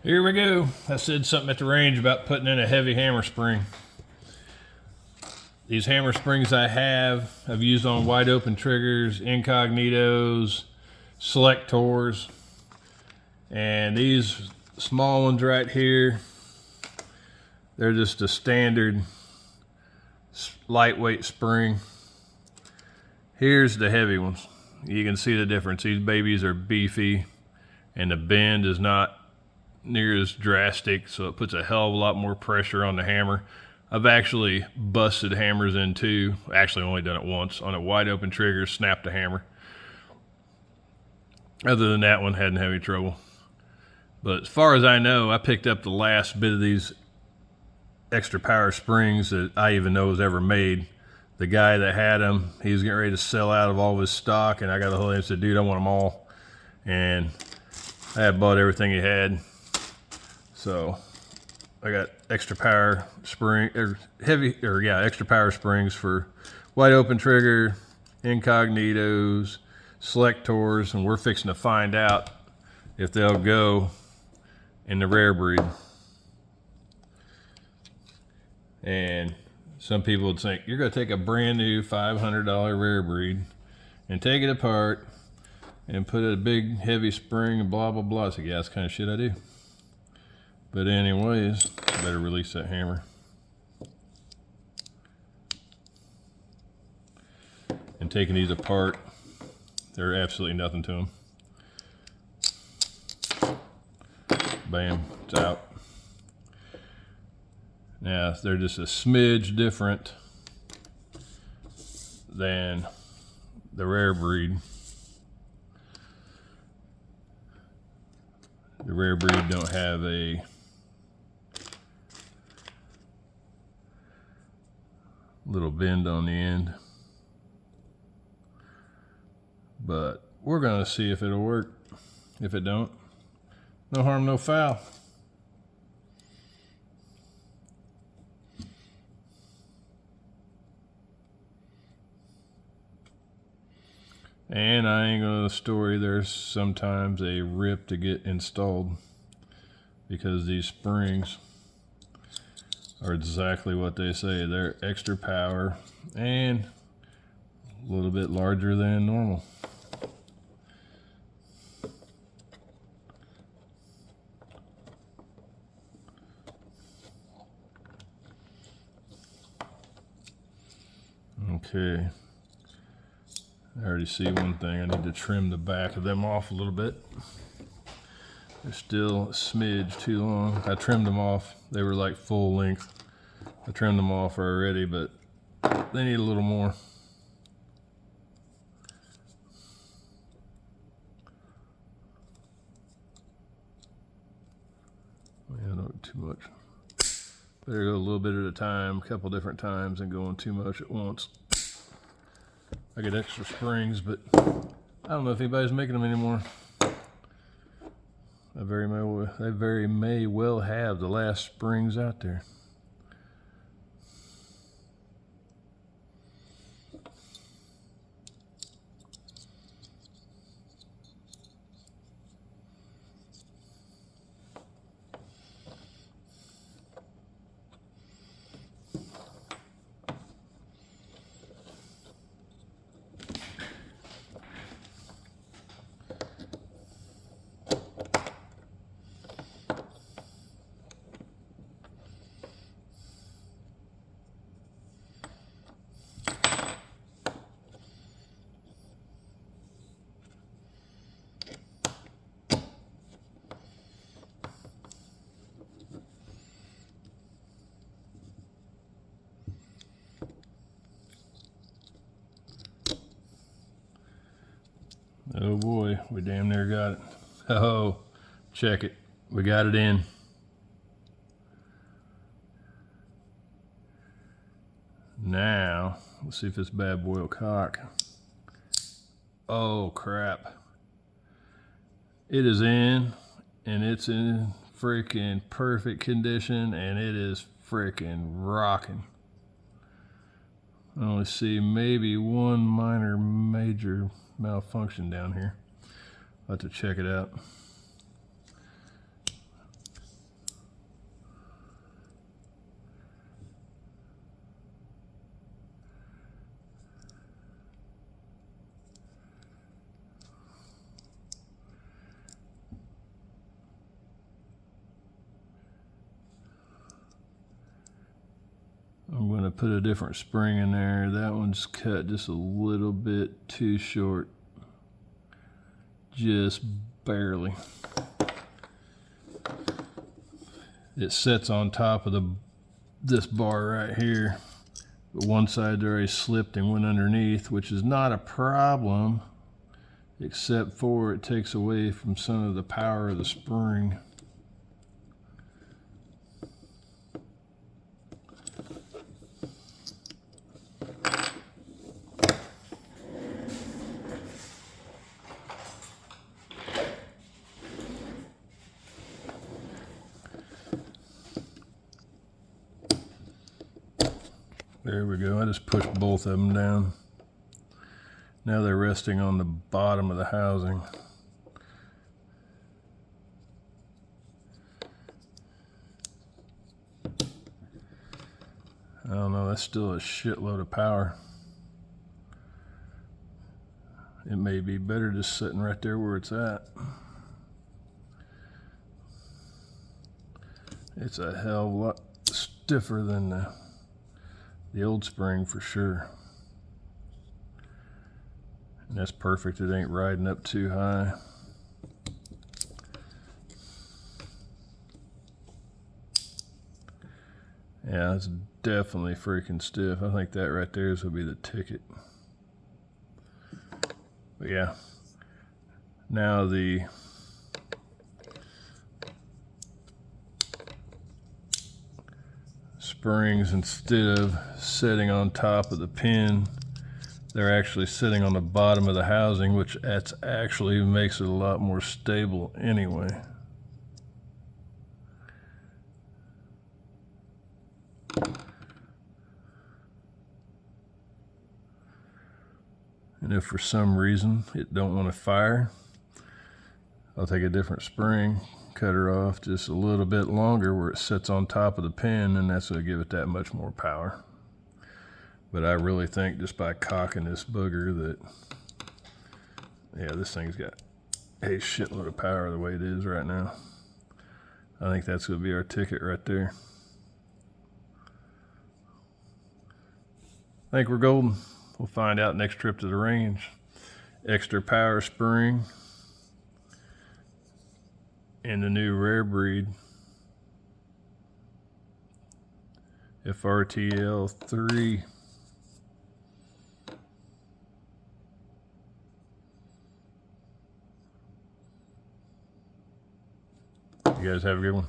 Here we go. I said something at the range about putting in a heavy hammer spring. These hammer springs I've used on wide open triggers, incognitos, selectors, and these small ones right here, they're just a standard lightweight spring. Here's the heavy ones. You can see the difference. These babies are beefy and the bend is not near as drastic, so it puts a hell of a lot more pressure on the hammer. I've actually busted hammers in two. Actually only done it once on a wide open trigger, snapped a hammer. Other than that one, hadn't had any trouble. But as far as I know, I picked up the last bit of these extra power springs that I even know was ever made. The guy that had them, he was getting ready to sell out of all of his stock, and I got a hold of him and said, dude, I want them all. And I had bought everything he had. So I got extra power spring, extra power springs for wide open trigger, incognitos, selectors, and we're fixing to find out if they'll go in the Rarebreed. And some people would think, you're going to take a brand new $500 Rarebreed and take it apart and put a big heavy spring and blah, blah, blah. I said, yeah, that's the kind of shit I do. But anyways, better release that hammer. And taking these apart, they're absolutely nothing to them. Bam, it's out. Now, they're just a smidge different than the Rarebreed. The Rarebreed don't have a little bend on the end, but we're gonna see if it'll work. If it don't, no harm, no foul. And I ain't gonna story, there's sometimes a rip to get installed because these springs are exactly what they say. They're extra power and a little bit larger than normal. Okay. I already see one thing. I need to trim the back of them off a little bit. They're still a smidge too long. I trimmed them off. They were like full length. I trimmed them off already, but they need a little more. Yeah, not too much. Better go a little bit at a time, a couple different times, and going too much at once. I get extra springs, but I don't know if anybody's making them anymore. They very may well have the last springs out there. Oh boy, we damn near got it. Oh, check it. We got it in. Now, let's see if this bad boy will cock. Oh crap. It is in, and it's in freaking perfect condition, and it is freaking rocking. I only see maybe one minor major malfunction down here. I'll have to check it out. put a different spring in there. That one's cut just a little bit too short. Just barely. It sits on top of this bar right here. But one side already slipped and went underneath, which is not a problem, except for it takes away from some of the power of the spring. There we go. I just pushed both of them down. Now they're resting on the bottom of the housing. I don't know, that's still a shitload of power. It may be better just sitting right there where it's at. It's a hell of a lot stiffer than the old spring for sure. And that's perfect, it ain't riding up too high. Yeah, it's definitely freaking stiff. I think that right there will be the ticket. But yeah, now the springs, instead of sitting on top of the pin, they're actually sitting on the bottom of the housing, which that's actually makes it a lot more stable anyway. And if for some reason it don't want to fire, I'll take a different spring, cut her off just a little bit longer where it sits on top of the pin, and that's going to give it that much more power. But I really think just by cocking this booger that, yeah, this thing's got a shitload of power the way it is right now. I think that's going to be our ticket right there. I think we're golden. We'll find out next trip to the range. Extra power spring and the new Rarebreed FRTL 3. You guys have a good one.